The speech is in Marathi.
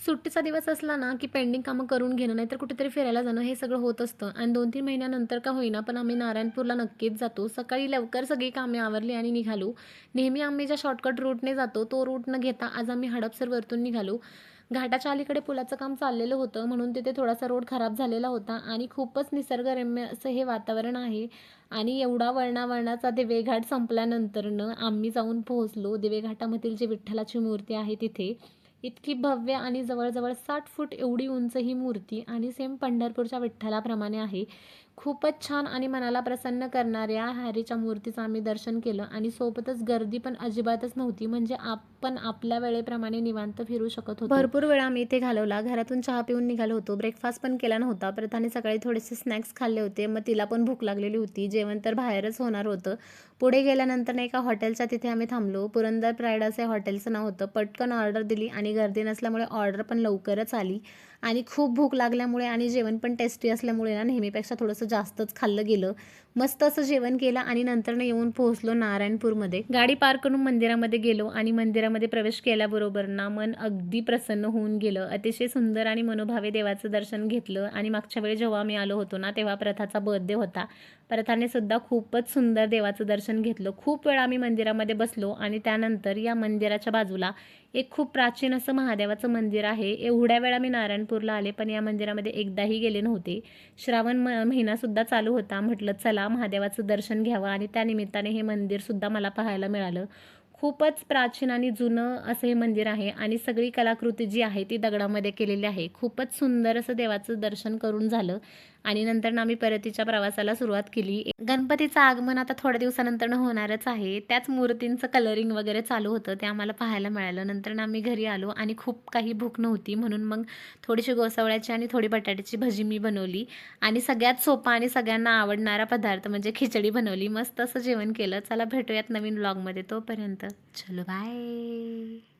सुट्टीचा दिवस असला ना, की पेंडिंग कामं करून घेणं, नाहीतर कुठेतरी फिरायला जाणं हे सगळं होत असतं आणि 2-3 महिन्यानंतर का होईना, पण आम्ही नारायणपूरला नक्कीच जातो. सकाळी लवकर सगळी कामे आवरली आणि निघालो. नेहमी आम्ही ज्या शॉर्टकट रूटने जातो, तो रूट न घेता आज आम्ही हडपसरवरतून निघालो. घाटाच्या अलीकडे पुलाचं काम चाललेलं होतं, म्हणून तिथे थोडासा रोड खराब झालेला होता आणि खूपच निसर्गरम्य असं हे वातावरण आहे आणि एवढा वळणावळणाचा दिवेघाट संपल्यानंतरनं आम्ही जाऊन पोहोचलो. दिवेघाटामधील जी विठ्ठलाची मूर्ती आहे तिथे. इतकी भव्य आणि जवळ-जवळ 60 फूट एवढी उंच ही मूर्ती आणि सेम पंढरपूरच्या विठ्ठलाप्रमाणे आहे. खूपच छान आणि मनाला प्रसन्न करणाऱ्या हरीच्या मूर्तीचं आम्ही दर्शन केलं आणि सोबतच गर्दी पण अजिबातच नव्हती. म्हणजे आपण आपल्या वेळेप्रमाणे निवांत फिरू शकत होतो. भरपूर वेळ आम्ही इथे घालवला. घरातून चहा पिऊन निघालो होतो. ब्रेकफास्ट पण केला नव्हता. प्रथाने सकाळी थोडेसे स्नॅक्स खाल्ले होते. मग तिला पण भूक लागलेली होती. जेवण तर बाहेरच होणार होतं. पुढे गेल्यानंतर नाही एका हॉटेलच्या तिथे आम्ही थांबलो. पुरंदर प्राईड असे हॉटेलचं नाव होतं. पटकन ऑर्डर दिली आणि गर्दी नसल्यामुळे ऑर्डर पण लवकरच आली आणि खूप भूक लागल्यामुळे आणि जेवण पण टेस्टी असल्यामुळे ना नेहमीपेक्षा थोडंसं जास्तच खाल्लं गेलं. मस्त असं जेवण केलं आणि नंतर येऊन पोहोचलो नारायणपूरमध्ये. गाडी पार्क करून मंदिरामध्ये गेलो आणि मंदिरामध्ये प्रवेश केल्याबरोबर ना मन अगदी प्रसन्न होऊन गेलं. अतिशय सुंदर आणि मनोभावे देवाचं दर्शन घेतलं आणि मागच्या वेळी जेव्हा आम्ही आलो होतो ना, तेव्हा प्रथाचा बर्थडे होता. प्रथाने सुद्धा खूपच सुंदर देवाचं दर्शन घेतलं. खूप वेळ आम्ही मंदिरामध्ये बसलो आणि त्यानंतर या मंदिराच्या बाजूला एक खूप प्राचीन असं महादेवाचं मंदिर आहे. एवढ्या वेळा मी नारायणपूरला आले, पण या मंदिरामध्ये एकदाही गेले नव्हते. श्रावण महिनासुद्धा चालू होता. म्हटलं चला महादेवाचं दर्शन घ्यावं आणि त्यानिमित्ताने हे मंदिरसुद्धा मला पाहायला मिळालं. खूपच प्राचीन आणि जुनं असं हे मंदिर आहे आणि सगळी कलाकृती जी आहे ती दगडामध्ये केलेली आहे. खूपच सुंदर असं देवाचं दर्शन करून झालं आणि नंतर आम्ही परतीच्या प्रवासाला सुरुवात केली. गणपतीचं आगमन आता थोड्या दिवसानंतर होणारच आहे. त्याच मूर्तींचं कलरिंग वगैरे चालू होतं, ते आम्हाला पाहायला मिळालं. नंतर आम्ही घरी आलो आणि खूप काही भूक नव्हती, म्हणून मग थोडीशी गोसावळ्याची आणि थोडी बटाट्याची भजी मी बनवली आणि सगळ्यात सोपा आणि सगळ्यांना आवडणारा पदार्थ म्हणजे खिचडी बनवली. मस्त असं जेवण केलं. चला भेटूयात नवीन व्लॉगमध्ये. तोपर्यंत चलो बाय.